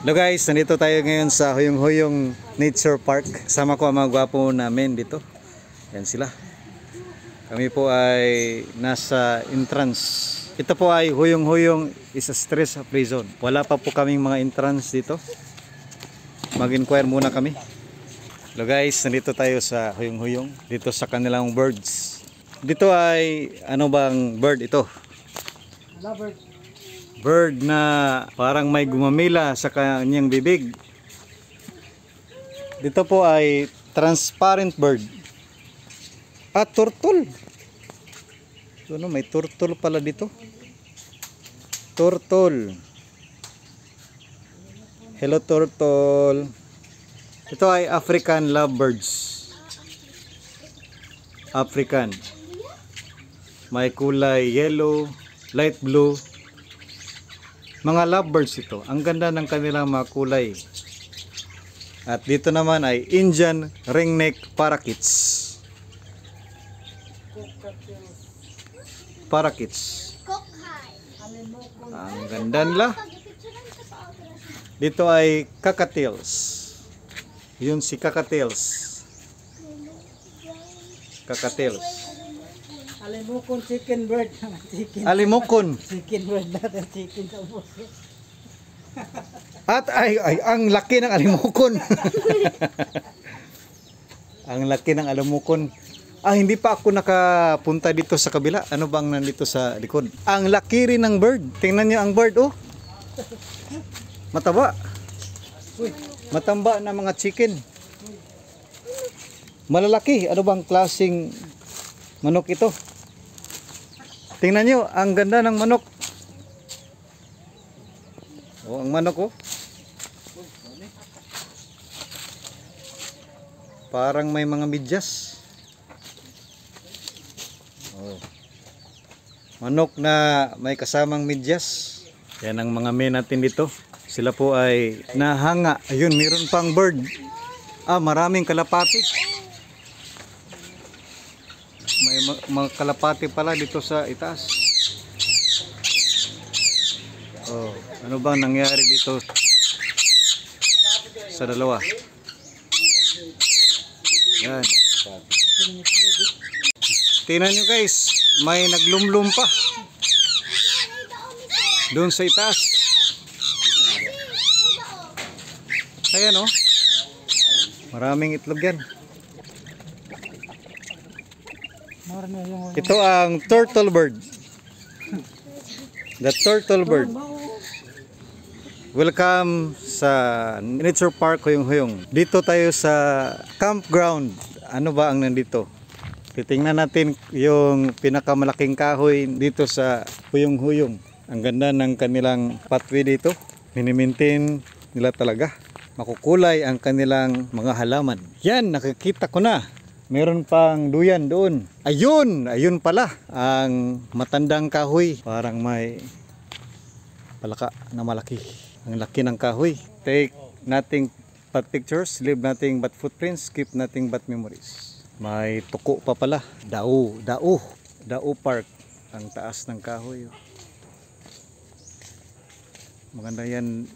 Hello guys, nandito tayo ngayon sa Huyong-Huyong Nature Park. Kasama ko ang mga gwapo namin dito. Yan sila. Kami po ay nasa entrance. Ito po ay Huyong-Huyong is a stress-free zone. Wala pa po kaming mga entrance dito. Mag-inquire muna kami. Hello guys, nandito tayo sa Huyong-Huyong. Dito sa kanilang birds. Dito ay ano bang bird ito? Lovebird. Bird na parang may gumamila sa kanyang bibig. Dito po ay transparent bird. At turtle. Ano, may turtle pala dito. Turtle. Hello turtle. Ito ay African lovebirds. African. May kulay yellow, light blue. Mga lovebirds ito. Ang ganda ng kanilang mga kulay. At dito naman ay Indian ringneck parakeets. Parakeets. Ang ganda nila. Dito ay cockatiels. Yun si cockatiels. Cockatiels. Alimokon chicken bird. Chicken. Alimokon. Chicken bird natin. Chicken sa puso. At ay ang laki ng alimokon. Ang laki ng alimokon. Hindi pa ako nakapunta dito sa kabila. Ano bang nandito sa likod? Ang laki rin ng bird. Tingnan niyo ang bird, oh. Mataba. Matamba na mga chicken. Malalaki. Ano bang klaseng manok ito? Tingnan nyo, ang ganda ng manok. Oh, ang manok, oh. Parang may mga medyas. Oh. Manok na may kasamang medyas. Yan ang mga men natin dito. Sila po ay nahanga. Ayun, meron pang bird. Maraming kalapati. May mga kalapati pala dito sa itaas. Oh, ano bang nangyari dito sa dalawa? Yan. Tingnan nyo guys, may naglumlum pa doon sa itaas. Ayan, oh. Maraming itlog yan. Ito ang turtle bird. The turtle bird. Welcome sa Nature Park Huyong-Huyong. Dito tayo sa campground. Ano ba ang nandito? Titingnan natin yung pinakamalaking kahoy dito sa Huyong-Huyong. Ang ganda ng kanilang pathway dito. Minimaintain nila talaga. Makukulay ang kanilang mga halaman. Yan, nakikita ko na. Meron pang duyan doon. Ayun! Ayun pala. Ang matandang kahoy. Parang may palaka na malaki. Ang laki ng kahoy. Take nothing but pictures. Leave nothing but footprints. Keep nothing but memories. May tuko pa pala. Dao. Dao. Dao Park. Ang taas ng kahoy. Maganda yan.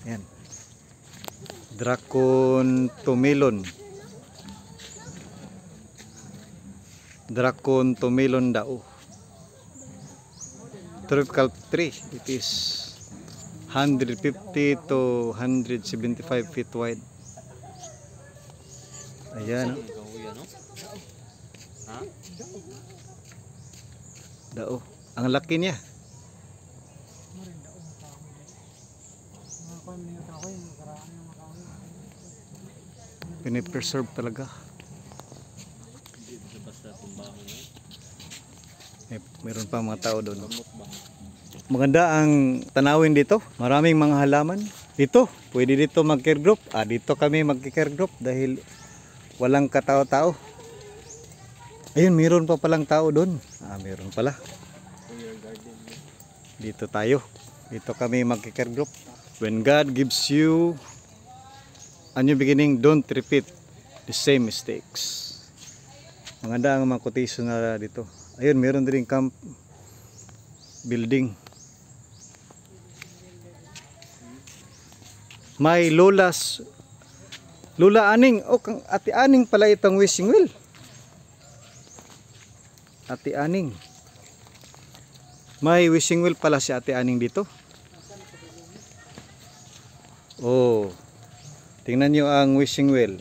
Yan. Dracontomelon. Dracontomelon dao. Tropical tree. It is 150 to 175 feet wide. Ayan. Dao. Ang laki niya. Pinipreserve talaga. Meron pa mga tao doon. Maganda ang tanawin dito. Maraming mga halaman. Dito, pwede dito mag-care group. Dito kami mag-care group dahil walang katao-tao. Ayun, meron pa palang tao doon. Meron pala. Dito tayo. Dito kami mag-care group. When God gives you a new beginning, don't repeat the same mistakes. Maganda ang mga quotation na dito. Ayun, meron din camp building. May Lula Aning. O, kang Ate Aning pala itong wishing well. Ate Aning. May wishing well pala si Ate Aning dito. Oh. Tingnan nyo ang wishing well.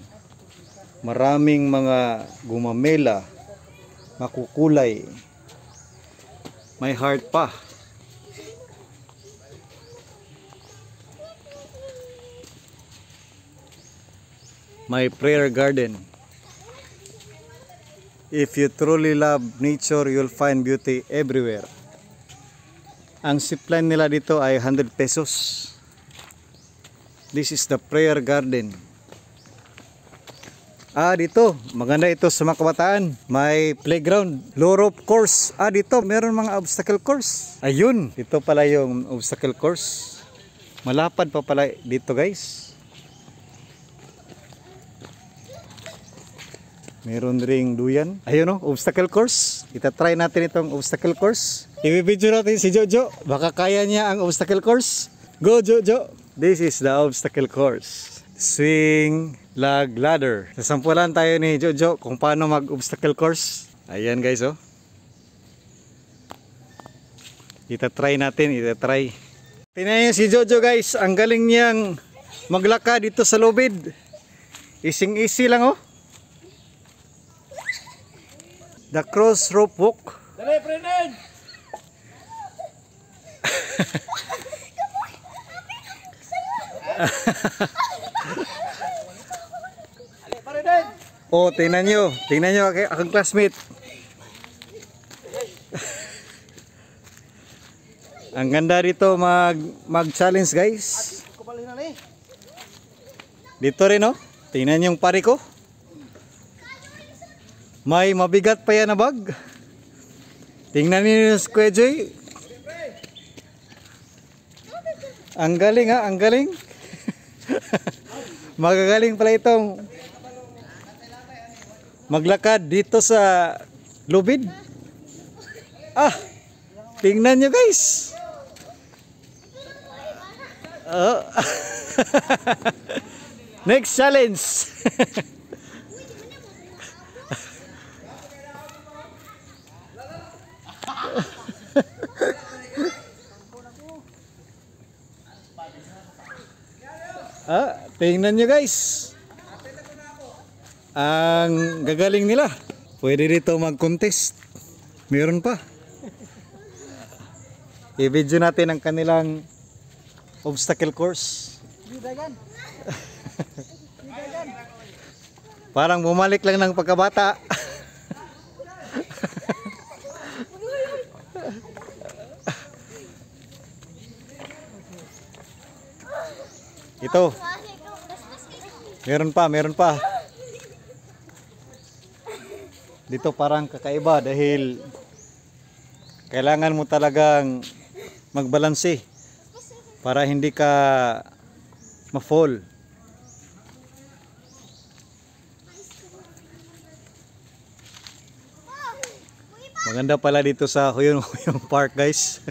Maraming mga gumamela, makukulay. May heart pa. May prayer garden. If you truly love nature, you'll find beauty everywhere. Ang zipline nila dito ay 100 pesos. This is the prayer garden. Dito, maganda ito sa mga kabataan. May playground, low rope course. Dito, meron mga obstacle course. Ayun, dito pala yung obstacle course. Malapad pa pala dito, guys. Meron ring duyan. Ayun obstacle course. Itatry natin itong obstacle course. I-video natin si Jojo. Baka kaya niya ang obstacle course. Go, Jojo! This is the obstacle course. Swing, lag, ladder. Sasampulan tayo ni Jojo kung paano mag-obstacle course. Ayan guys, oh. Itatry natin, itatry. Tingnan niyo si Jojo guys. Ang galing niyang maglakad dito sa lubid. Ising-easy lang, oh. The cross rope walk. Dali, Brennan! Oh, tingnan nyo akong classmate. Ang ganda dito mag-challenge guys. Dito rin oh. Tingnan yung pare ko. May mabigat pa yan na bag. Tingnan niyo yung Kuya Joy. Ang galing ang galing. Magagaling pala itong maglakad dito sa lubid. Tingnan nyo guys. Next challenge. Tingnan nyo guys. Ang gagaling nila. Pwede dito mag-contest. Meron pa. I-video natin ang kanilang obstacle course. Parang bumalik lang ng pagkabata. Ito. Meron pa. Dito parang kakaiba dahil kailangan mo talagang magbalanse para hindi ka ma-fall. Maganda pala dito sa Huyong Park guys.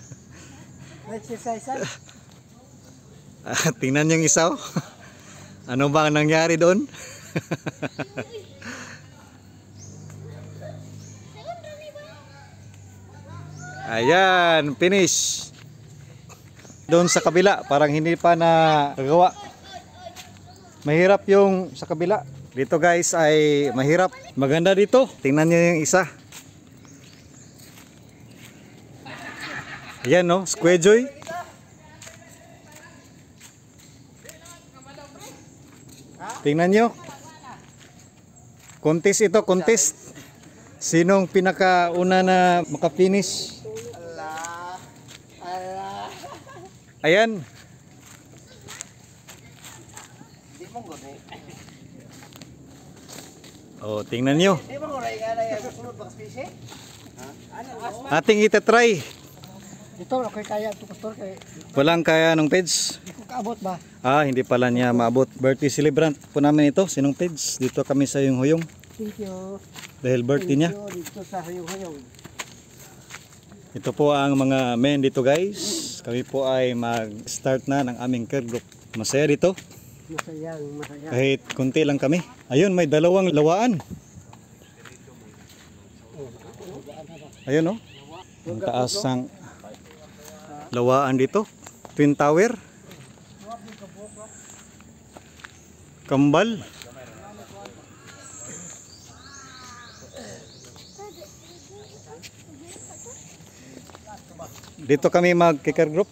Exercise. Tingnan yung isa. Ano ba ang nangyari doon? Ayan, finish. Doon sa kabila, parang hindi pa nagawa. Mahirap yung sa kabila. Dito guys ay mahirap. Maganda dito. Tingnan niyo yung isa. Ayan no, Square Joy. Tingnan nyo. Contest ito, contest. Sinong pinakauna na makafinish? Ayan. Oh, tingnan nyo. Ating itatry. Ito, okay kaya ito, Pastor. Walang kaya ng page. Hindi ko kaabot ba? Hindi pala niya maabot. Birthday celebrant po namin ito. Sinong page? Dito kami sa Huyong. Thank you. Dahil birthday niya. Dito sa Huyong. Ito po ang mga men dito guys. Kami po ay mag-start na ng aming care group. Masaya dito. Masaya. Kahit konti lang kami. Ayun, may dalawang lawaan. Ayun oh. Ang taas ng lawaan dito. Twin Tower. Kambal. Dito kami mag-kicker group.